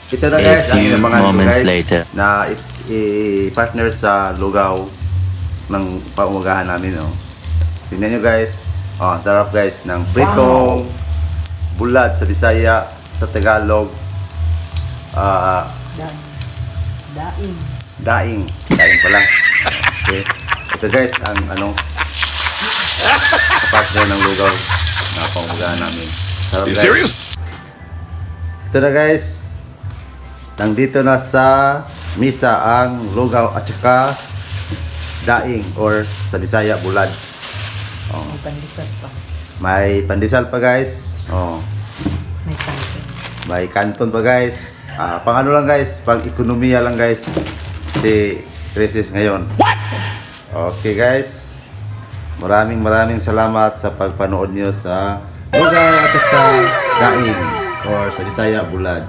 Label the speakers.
Speaker 1: Ito na
Speaker 2: A
Speaker 1: guys, ang
Speaker 2: few
Speaker 1: inabangan ko
Speaker 2: moments
Speaker 1: guys
Speaker 2: later.
Speaker 1: na i-partner sa lugaw ng paumagahan namin. Oh. Tingnan nyo guys. Oh, sarap guys ng pritong bulad sa Bisaya, sa Tagalog.
Speaker 3: Daing.
Speaker 1: Daing. Daing pala. Okay. Ito guys, ang partner ng lugaw na paumagahan namin. Sarap guys.
Speaker 4: serious?
Speaker 1: Ito na guys. Nandito na sa misa ang lugaw at saka daing or sa Bisaya bulad. Oh.
Speaker 3: May pandesal pa.
Speaker 1: May pandesal pa guys. Oh.
Speaker 3: May kantin.
Speaker 1: May kanton pa guys. Pang ano lang guys, pang ekonomiya lang guys. Si crisis ngayon. What? Okay guys. Maraming salamat sa pagpanood niyo sa lugaw at saka daing or sa Bisaya bulad.